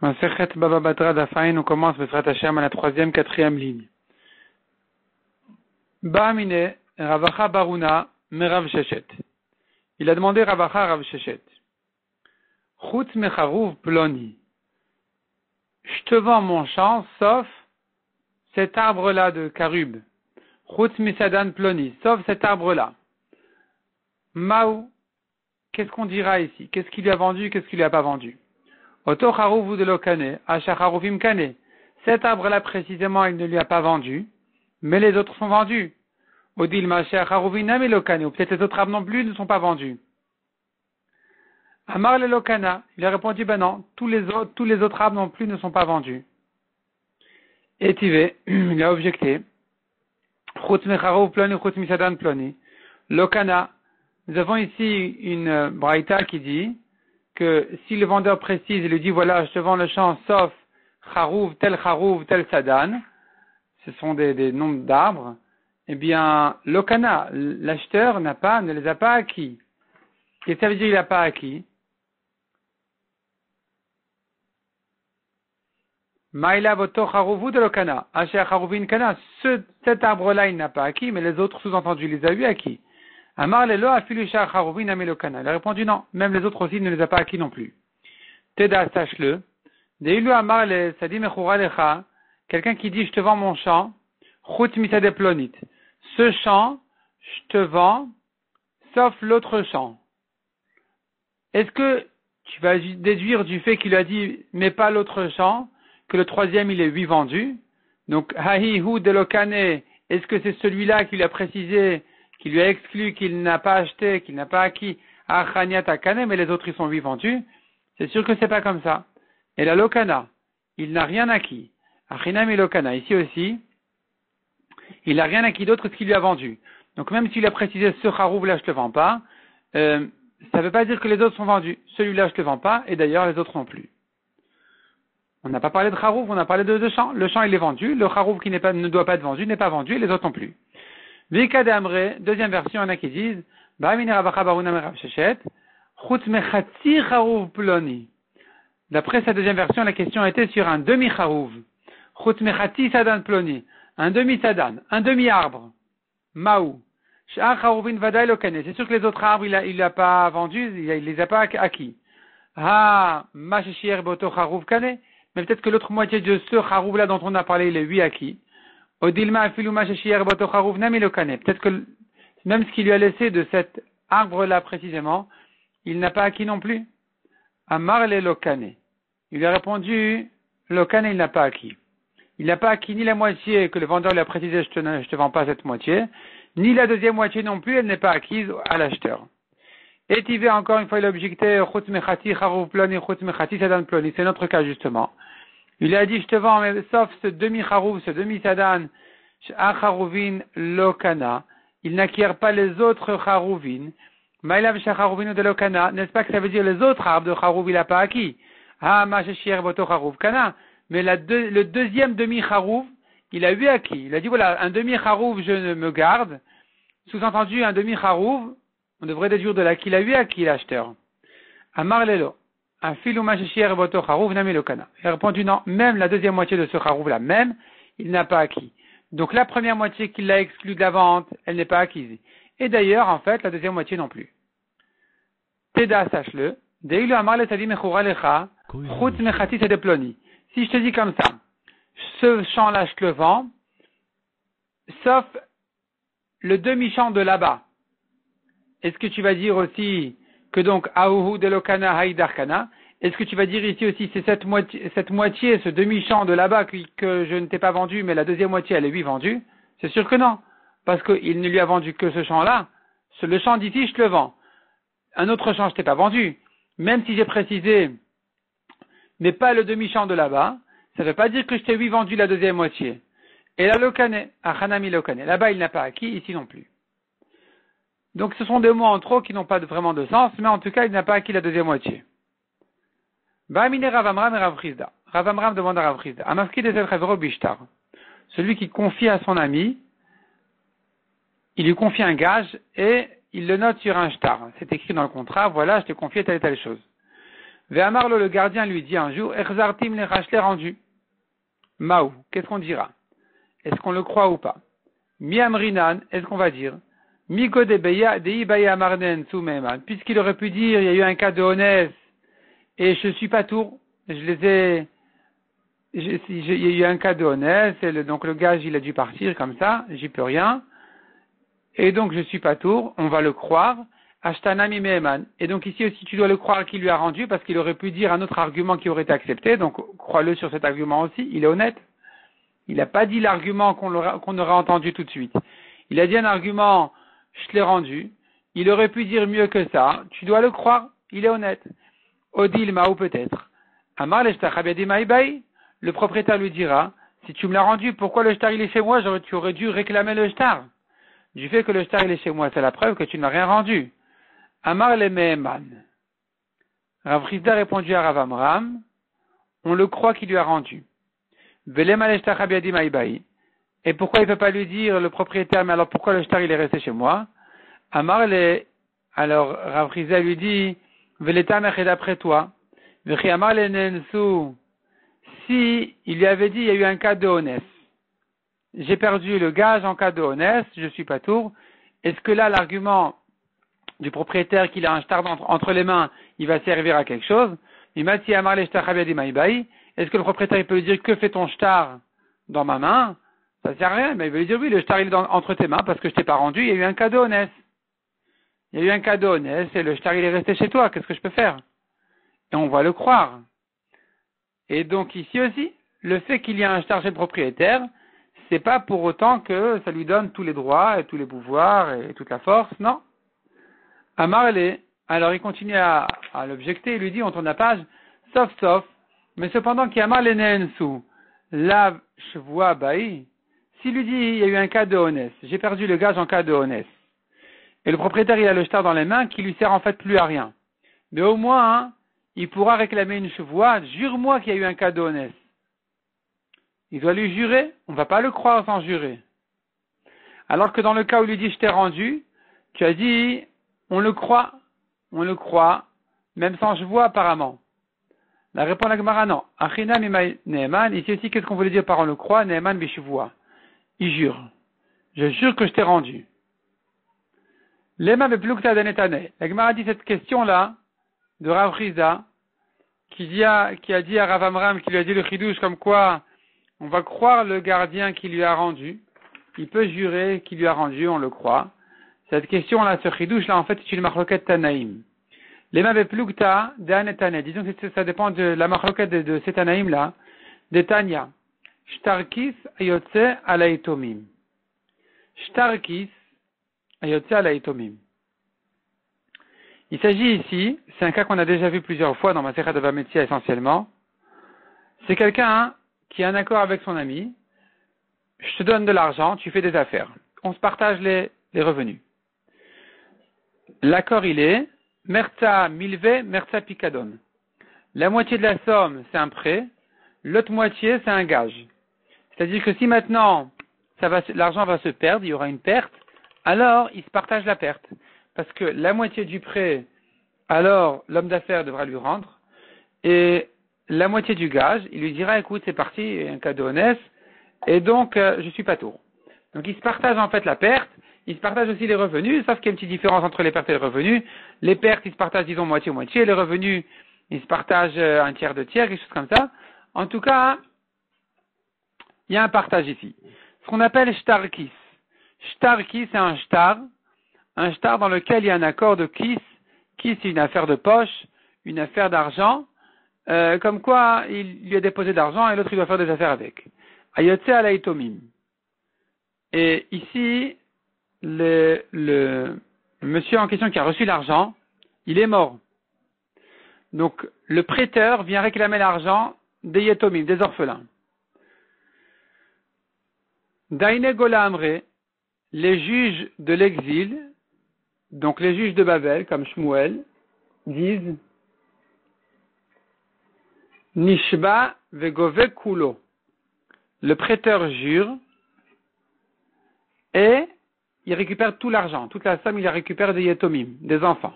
Masechet Baba Batra Dafain, on commence Befrat Hashem à la 3e, 4e ligne. Ba'amine Ravacha Baruna Merav Sheshet. Il a demandé Ravacha Rav Sheshet. Chutz Mecharouv Ploni. Je te vends mon champ, sauf cet arbre-là de Karub. Chutz Misadan Ploni, sauf cet arbre-là. Maou, qu'est-ce qu'on dira ici? Qu'est-ce qu'il lui a vendu, qu'est-ce qu'il lui a pas vendu? Oto Charouv de Lokane, Achacharouvim Kane. Cet arbre-là précisément, il ne lui a pas vendu, mais les autres sont vendus. Odil Masher Charouvina Melokane, ou peut-être les autres arbres non plus ne sont pas vendus. Amar le Lokana, il a répondu, ben non, tous les autres arbres non plus ne sont pas vendus. Et Tivé, il a objecté. Chutz Mecharouv Ploni, Chutz Misadan Ploni. Lokana, nous avons ici une braïta qui dit que si le vendeur précise et lui dit voilà, je te vends le champ sauf Charouv, tel Sadan, ce sont des noms d'arbres, eh bien, Lokana, l'acheteur ne les a pas acquis. Et ça veut dire qu'il n'a pas acquis. Maïla voto Charouvu de Lokana, Asher Charouvin Kana, cet arbre-là il n'a pas acquis, mais les autres sous-entendus les a eu acquis. Amar lelo afilusha Charouvin amelokana. Il a répondu non, même les autres aussi ne les a pas acquis non plus. Teda, sache-le. Deilu amar le sadim echura lecha. Quelqu'un qui dit je te vends mon champ, chut misade plonit. Ce champ, je te vends, sauf l'autre champ. Est-ce que tu vas déduire du fait qu'il a dit mais pas l'autre champ, que le troisième il est lui vendu? Donc, hahi hu de lokane, est-ce que c'est celui-là qui lui a précisé, qui lui a exclu qu'il n'a pas acheté, qu'il n'a pas acquis achaniat akane, mais les autres ils sont lui vendus? C'est sûr que c'est pas comme ça. Et la lokana, il n'a rien acquis. Achinam et lokana, ici aussi, il n'a rien acquis d'autre que ce qu'il lui a vendu. Donc même s'il a précisé ce charouv là je te vends pas, ça ne veut pas dire que les autres sont vendus. Celui-là je te vends pas, et d'ailleurs les autres non plus. On n'a pas parlé de charouv, on a parlé de champ. Le champ il est vendu, le charouv qui ne doit pas être vendu n'est pas vendu, et les autres non plus. Vika de Amre, deuxième version, il y en a qui disent, Ba'amine Ravacha Baruna Merav Sheshet, Chutz Mechatzi Charouv Ploni. D'après sa deuxième version, la question était sur un demi-charouv. Chutz Mechatzi Sadan Ploni. Un demi-sadan, un demi-arbre. Maou. Sh'ar Charouvin Vadaï Lokane. C'est sûr que les autres arbres, il l'a pas vendus, il les a pas acquis. Ah, Masheshier Boto Charouv Kane. Mais peut-être que l'autre moitié de ce charouv là dont on a parlé, il est lui acquis. Odilma Afilu Masheshier Boto Charouv Nami Lokane. Peut-être que même ce qu'il lui a laissé de cet arbre là précisément, il n'a pas acquis non plus. Amar le Lokane. Il lui a répondu, Lokane il n'a pas acquis. Il n'a pas acquis ni la moitié que le vendeur lui a précisé, je te vends pas cette moitié, ni la deuxième moitié non plus, elle n'est pas acquise à l'acheteur. Et Tivé, encore une fois, il a objecté, Chutz Mechati, Charouv Ploni, Chutz Mechati, Sadan Ploni. C'est notre cas, justement. Il a dit, je te vends, mais sauf ce demi-Charouv, ce demi-Sadan, Charouvin Lokana. Il n'acquiert pas les autres Charouvin. Maïlav Charouvin de Lokana. N'est-ce pas que ça veut dire les autres arbres de Charouv, il n'a pas acquis? Ah, Masheshier Boto Charouv Kana. Mais le deuxième demi-charouv, il a eu acquis. Il a dit, voilà, un demi-charouv, je me garde. Sous-entendu, un demi-charouv, on devrait déduire de là qu'il a eu acquis l'acheteur. Amar lelo. Un filou macheshier boto charouv nami lokana. Il a répondu, non, même la deuxième moitié de ce charouv-là, même, il n'a pas acquis. Donc la première moitié qu'il a exclue de la vente, elle n'est pas acquise. Et d'ailleurs, en fait, la deuxième moitié non plus. Teda, sache-le. Deilu amar le sadim echura lecha, chutz mechati sede ploni. Si je te dis comme ça, ce champ-là, je te le vends, sauf le demi-champ de là-bas. Est-ce que tu vas dire aussi que donc, Aouhou de Lokana Haïdarkana, est-ce que tu vas dire ici aussi, c'est cette moitié, ce demi-champ de là-bas que je ne t'ai pas vendu, mais la deuxième moitié, elle est lui vendue? C'est sûr que non. Parce qu'il ne lui a vendu que ce champ-là. Le champ d'ici, je te le vends. Un autre champ, je t'ai pas vendu. Même si j'ai précisé, mais pas le demi-champ de là-bas, ça ne veut pas dire que je t'ai lui vendu la deuxième moitié. Et la lokane, achanami lokane, là-bas il n'a pas acquis, ici non plus. Donc ce sont des mots en trop qui n'ont pas vraiment de sens, mais en tout cas il n'a pas acquis la deuxième moitié. Ba'amine Rav Amram et Rav Chizda. Rav Amram demande à Rav Chizda, Amafki de Zel Chavero Bishtar. Celui qui confie à son ami, il lui confie un gage et il le note sur un shtar. C'est écrit dans le contrat, voilà, je t'ai confié telle et telle chose. Ve'amarlo, le gardien lui dit un jour, Echzartim lecha, je l'ai rendu. Maou, qu'est-ce qu'on dira? Est-ce qu'on le croit ou pas? Mi amrinan, est-ce qu'on va dire? Mi godebeya, deibaya amarnen soumeman. Puisqu'il aurait pu dire, il y a eu un cas de honnête, et je suis pas tour, il y a eu un cas de honnête, donc le gage, il a dû partir comme ça, j'y peux rien. Et donc, je suis pas tour, on va le croire. Ashtanami meman. Et donc, ici aussi, tu dois le croire qu'il lui a rendu, parce qu'il aurait pu dire un autre argument qui aurait été accepté, donc, crois-le sur cet argument aussi, il est honnête. Il n'a pas dit l'argument qu'on aurait entendu tout de suite. Il a dit un argument, je te l'ai rendu. Il aurait pu dire mieux que ça. Tu dois le croire. Il est honnête. Odil Maou peut-être. Amar le propriétaire lui dira, si tu me l'as rendu, pourquoi le shtar il est chez moi? Tu aurais dû réclamer le shtar. Du fait que le shtar il est chez moi, c'est la preuve que tu ne m'as rien rendu. Amar le Meheman. Rav Chizda a répondu à Rav Amram, on le croit qu'il lui a rendu. Et pourquoi il ne peut pas lui dire, le propriétaire, mais alors pourquoi le shtar il est resté chez moi? Alors Rav Chizda lui dit, et d'après toi, si il lui avait dit, il y a eu un cas de honnête, j'ai perdu le gage en cas de honnête, je suis pas tour, est-ce que là l'argument du propriétaire qu'il a un shtar entre les mains, il va servir à quelque chose? Est-ce que le propriétaire il peut lui dire, que fait ton shtar dans ma main? Ça sert à rien, mais il veut lui dire, oui, le shtar il est entre tes mains parce que je t'ai pas rendu, il y a eu un cas de honnête. Il y a eu un cas de honnête et le shtar il est resté chez toi, qu'est-ce que je peux faire? Et on va le croire. Et donc ici aussi, le fait qu'il y a un shtar chez le propriétaire, c'est pas pour autant que ça lui donne tous les droits et tous les pouvoirs et toute la force, non. Amarle, alors il continue à l'objecter, il lui dit, on tourne la page, sauf, mais cependant qu'il y a Malenensu, la chevoie baï, s'il lui dit, il y a eu un cas de honnête, j'ai perdu le gage en cas de honnête, et le propriétaire il a le shtar dans les mains qui lui sert en fait plus à rien, mais au moins, hein, il pourra réclamer une chevoie, jure-moi qu'il y a eu un cas de honnête. Il doit lui jurer, on ne va pas le croire sans jurer. Alors que dans le cas où il lui dit, je t'ai rendu, tu as dit, on le croit, même sans chevoie apparemment. La réponse à la Gemara, non. Achina mimai Neeman, ici aussi, qu'est-ce qu'on voulait dire par on le croit? Neeman bishuvua. Il jure. Je jure que je t'ai rendu. Lema beplukta denetane. La Gemara dit cette question-là, de Rav Chizda, qui a dit à Rav Amram, qui lui a dit le chidouche, comme quoi, on va croire le gardien qui lui a rendu. Il peut jurer qu'il lui a rendu, on le croit. Cette question-là, ce chidouche-là, en fait, c'est une marloquette tanaïm. Les maveplugta d'anetane. Disons que ça dépend de la marloquette de cet anaïm-là. De Tanya. Shtarkis ayotse alaïtomim. Shtarkis ayotse alaïtomim. Il s'agit ici, c'est un cas qu'on a déjà vu plusieurs fois dans ma Masechet de Bametzia essentiellement. C'est quelqu'un qui a un accord avec son ami. Je te donne de l'argent, tu fais des affaires. On se partage les revenus. L'accord il est Merza milve, merza picadon. La moitié de la somme, c'est un prêt. L'autre moitié, c'est un gage. C'est-à-dire que si maintenant, l'argent va se perdre, il y aura une perte, alors il se partage la perte. Parce que la moitié du prêt, alors l'homme d'affaires devra lui rendre. Et la moitié du gage, il lui dira, écoute, c'est parti, un cadeau honnête, et donc je suis pas tour. Donc il se partage en fait la perte. Il se partage aussi les revenus, sauf qu'il y a une petite différence entre les pertes et les revenus. Les pertes, ils se partagent, disons, moitié-moitié. Les revenus, ils se partagent un tiers de tiers, quelque chose comme ça. En tout cas, il y a un partage ici. Ce qu'on appelle shtarkis. Shtarkis, c'est un shtar dans lequel il y a un accord de kis. Kis, c'est une affaire de poche, une affaire d'argent, comme quoi il lui a déposé d'argent et l'autre, il doit faire des affaires avec. Ayotse alaïtomim. Et ici, le monsieur en question qui a reçu l'argent, il est mort. Donc, le prêteur vient réclamer l'argent des yetomim, des orphelins. Daine Gola Amre, les juges de l'exil, donc les juges de Babel, comme Shmuel, disent Nishba vegove kulo. Le prêteur jure et il récupère tout l'argent, toute la somme, il la récupère des yetomim, des enfants.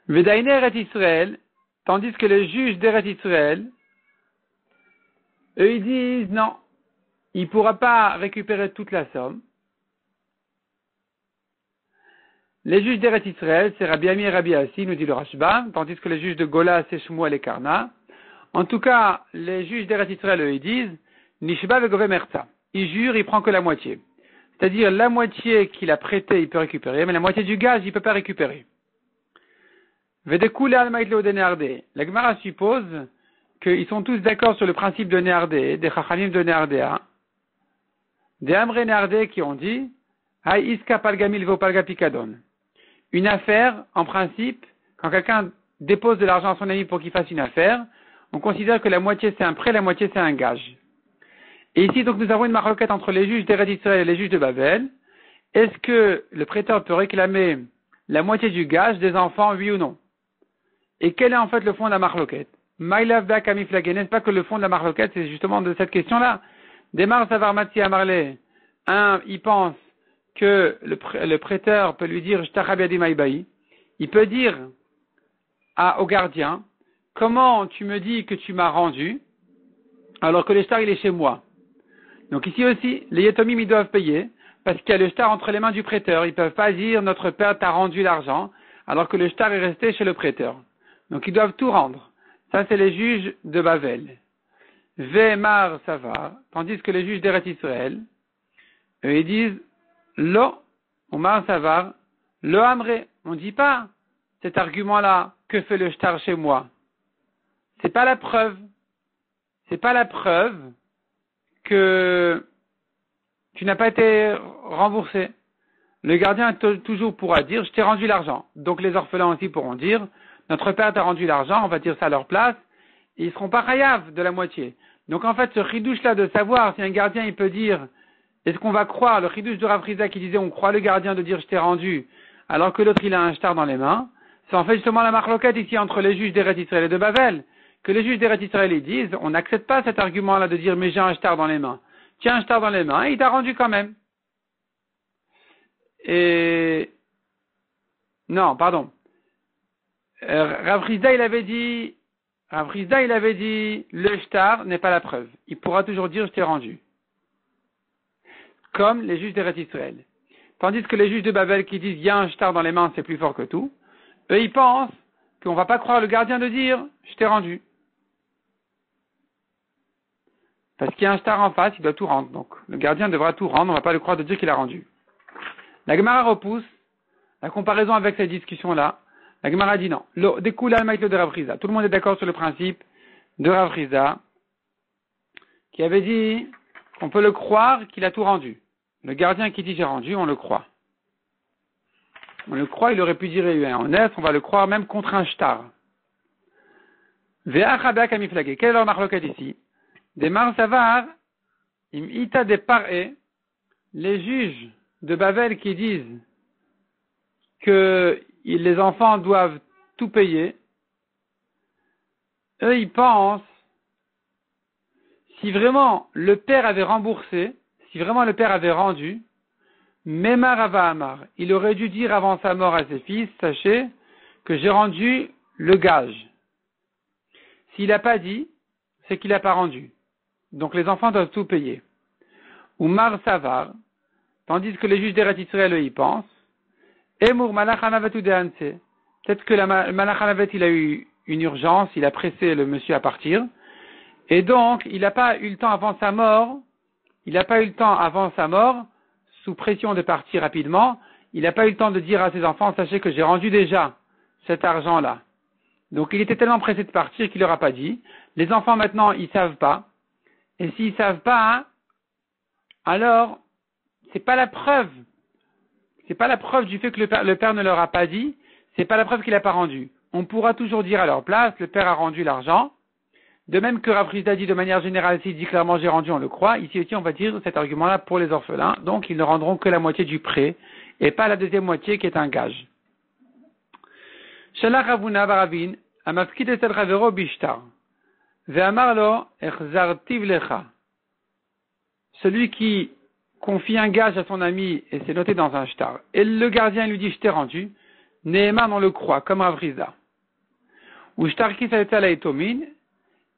Vedaïne Eret Israël, tandis que les juges d'Eret Israël, eux ils disent non, il ne pourra pas récupérer toute la somme. Les juges d'Eret Israël, c'est Rabbi Ami et Rabbi Assi, nous dit le Rashba, tandis que les juges de Gola, c'est Shmuel et Karna. En tout cas, les juges d'Eret Israël, eux, ils disent, Nishba vegove merza. Il jure, il prend que la moitié. C'est-à-dire, la moitié qu'il a prêté, il peut récupérer, mais la moitié du gage, il ne peut pas récupérer. Vedekule al-maïtlo de Néardé. La Gemara suppose qu'ils sont tous d'accord sur le principe de Néardé, des Chachamim de Néardéa, des Amré Néardé qui ont dit, Hay iska palgamil vo palga pikadon. Une affaire, en principe, quand quelqu'un dépose de l'argent à son ami pour qu'il fasse une affaire, on considère que la moitié c'est un prêt, la moitié c'est un gage. Et ici, donc, nous avons une maroquette entre les juges d'Eretz Israël et les juges de Babel. Est-ce que le prêteur peut réclamer la moitié du gage des enfants, oui ou non? Et quel est en fait le fond de la maroquette? Maïlavda kamiflagé, n'est-ce pas que le fond de la maroquette, c'est justement de cette question-là? Demar savar matzi amarle. Il pense que le prêteur peut lui dire, j'tachabiyadi maïbaï. Il peut dire au gardien, comment tu me dis que tu m'as rendu, alors que le shtar il est chez moi? Donc ici aussi, les Yetomim ils doivent payer, parce qu'il y a le shtar entre les mains du prêteur. Ils ne peuvent pas dire notre père t'a rendu l'argent, alors que le shtar est resté chez le prêteur. Donc ils doivent tout rendre. Ça c'est les juges de Babel. Vemar Savar, tandis que les juges d'Eretz Israël, eux ils disent, Lo, Omar Savar, Lo Amre. On ne dit pas cet argument-là, que fait le shtar chez moi? C'est pas la preuve. C'est pas la preuve que tu n'as pas été remboursé. Le gardien toujours pourra dire, je t'ai rendu l'argent. Donc les orphelins aussi pourront dire, notre père t'a rendu l'argent, on va dire ça à leur place, et ils seront pas chayav de la moitié. Donc en fait, ce chidouche-là de savoir si un gardien il peut dire, est-ce qu'on va croire, le chidouche de Rav Friza qui disait, on croit le gardien de dire je t'ai rendu, alors que l'autre il a un shtar dans les mains, c'est en fait justement la marloquette ici entre les juges d'Eretz Israël et de Babel. Que les juges d'Eretz Israël ils disent, on n'accepte pas cet argument-là de dire, mais j'ai un shtar dans les mains. Tiens, un shtar dans les mains, et il t'a rendu quand même. Et, non, pardon. Rav Rizda, il avait dit, le shtar n'est pas la preuve. Il pourra toujours dire, je t'ai rendu. Comme les juges d'Eretz Israël. Tandis que les juges de Babel qui disent, il y a un shtar dans les mains, c'est plus fort que tout. Eux, ils pensent qu'on ne va pas croire le gardien de dire, je t'ai rendu. Parce qu'il y a un shtar en face, il doit tout rendre. Donc, le gardien devra tout rendre, on ne va pas le croire de dire qu'il a rendu. La Gemara repousse la comparaison avec cette discussion-là. La Gemara dit non. Découle al-maïtlo de Rav Friza. Tout le monde est d'accord sur le principe de Rav Friza, qui avait dit qu'on peut le croire qu'il a tout rendu. Le gardien qui dit j'ai rendu, on le croit. On le croit, il aurait pu dire honnête, on va le croire même contre un shtar. Ve'achabak amiflagé. Quelle est leur marloquette ici? Des Marsavar, im ita de paré, les juges de Babel qui disent que les enfants doivent tout payer, eux ils pensent, si vraiment le père avait remboursé, si vraiment le père avait rendu, Memar Ava Amar, il aurait dû dire avant sa mort à ses fils, sachez que j'ai rendu le gage. S'il n'a pas dit, c'est qu'il n'a pas rendu. Donc les enfants doivent tout payer. Ou Mar Savar, tandis que les juges d'Eretz Israël y pensent, Emur Malach Hanavet ou Dehanse. Peut-être que Malach Hanavet il a eu une urgence, il a pressé le monsieur à partir, et donc il n'a pas eu le temps avant sa mort, sous pression de partir rapidement, il n'a pas eu le temps de dire à ses enfants, sachez que j'ai rendu déjà cet argent-là. Donc il était tellement pressé de partir qu'il leur a pas dit. Les enfants maintenant, ils savent pas. Et s'ils savent pas, alors c'est pas la preuve. C'est pas la preuve du fait que le père ne leur a pas dit. C'est pas la preuve qu'il a pas rendu. On pourra toujours dire à leur place, le père a rendu l'argent. De même que Rav Rizda dit de manière générale, s'il dit clairement j'ai rendu, on le croit. Ici aussi, on va dire cet argument-là pour les orphelins. Donc ils ne rendront que la moitié du prêt et pas la deuxième moitié qui est un gage. Shalach Ravuna Baravin, Amafkid et Ravero Bishtar. Ve'amarlo echzartiv lecha. Celui qui confie un gage à son ami et c'est noté dans un shtar. Et le gardien lui dit je t'ai rendu. Nehemar, on le croit, comme Rav Rizda. Ou Shtarki, ça a la Yetomin.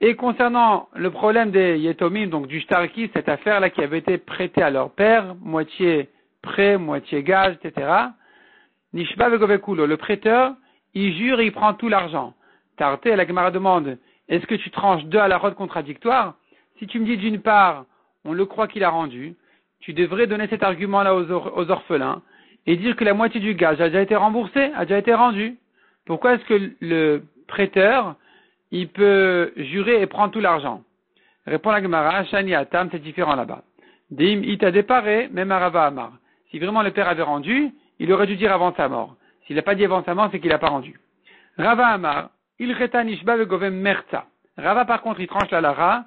Et concernant le problème des Yetomim, donc du Shtarki, cette affaire-là qui avait été prêtée à leur père, moitié prêt, moitié gage, etc. Nishba vegovekulo, le prêteur, il jure et il prend tout l'argent. Tarte, la Gemara demande, est-ce que tu tranches deux à la rote contradictoire? Si tu me dis d'une part, on le croit qu'il a rendu, tu devrais donner cet argument-là aux orphelins et dire que la moitié du gage a déjà été remboursé, a déjà été rendu. Pourquoi est-ce que le prêteur, il peut jurer et prendre tout l'argent? Répond la Gemara, Shani Atam, c'est différent là-bas. Dim ita déparé, même Arava Amar. Si vraiment le père avait rendu, il aurait dû dire avant sa mort. S'il n'a pas dit avant sa mort, c'est qu'il n'a pas rendu. Rava Amar, il reta nishba vegovem merta. Rava par contre, il tranche la lara,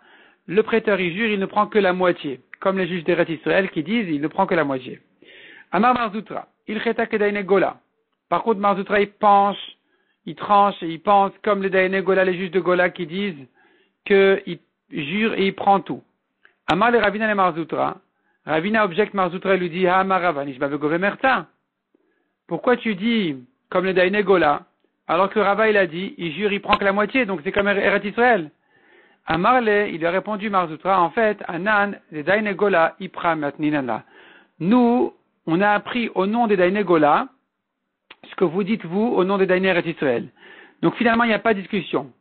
le prêteur il jure, il ne prend que la moitié. Comme les juges d'Eretz Israël qui disent, il ne prend que la moitié. Amar Marzoutra, il reta que daine gola. Par contre, Marzoutra, il penche, il tranche et il pense, comme les daine gola, les juges de Gola qui disent qu'il jure et il prend tout. Amar le Ravina le Marzoutra. Ravina objecte Marzoutra et lui dit, Amar Rava, nishba vegovem merta. Pourquoi tu dis, comme les daine gola, alors que Rava il a dit, il jure, il prend que la moitié, donc c'est comme Eretz Israël. Amarle, il a répondu Marzoutra, en fait, Anan, les daine gola, ipra matninana. Nous, on a appris au nom des daine gola, ce que vous dites vous, au nom des daine Eretz Israël. Donc finalement, il n'y a pas de discussion.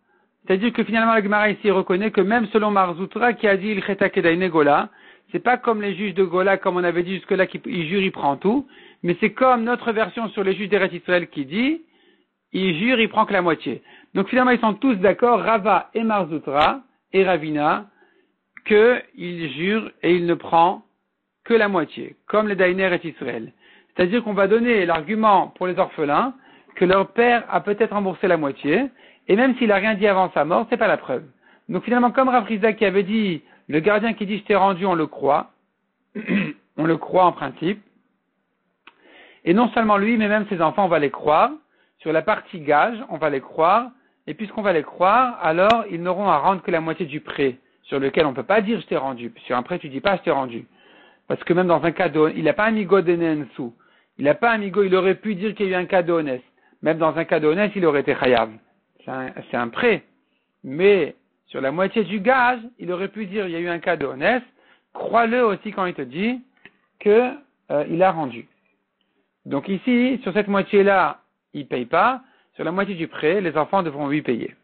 C'est-à-dire que finalement, la Gemara ici reconnaît que même selon Marzoutra, qui a dit, il cheta que daine gola, c'est pas comme les juges de Gola, comme on avait dit jusque-là, qui jure, il prend tout, mais c'est comme notre version sur les juges d'Eretz Israël qui dit, il jure, il prend que la moitié. Donc finalement, ils sont tous d'accord, Rava et Marzoutra et Ravina, qu'il jure et il ne prend que la moitié, comme les Daïner et Israël. C'est-à-dire qu'on va donner l'argument pour les orphelins que leur père a peut-être remboursé la moitié, et même s'il a rien dit avant sa mort, c'est pas la preuve. Donc finalement, comme Rav Rizda qui avait dit, le gardien qui dit je t'ai rendu, on le croit, on le croit en principe, et non seulement lui, mais même ses enfants, on va les croire. Sur la partie gage, on va les croire, et puisqu'on va les croire, alors ils n'auront à rendre que la moitié du prêt, sur lequel on ne peut pas dire je t'ai rendu. Sur un prêt, tu dis pas je t'ai rendu. Parce que même dans un cas il n'a pas un amigo d'Enensu. Il n'a pas un amigo, il aurait pu dire qu'il y a eu un cas d'honnête. Même dans un cas d'honnête, il aurait été chayav. C'est un prêt. Mais, sur la moitié du gage, il aurait pu dire il y a eu un cas d'honnête. Crois-le aussi quand il te dit que, il a rendu. Donc ici, sur cette moitié-là, il ne paye pas. Sur la moitié du prêt, les enfants devront lui payer.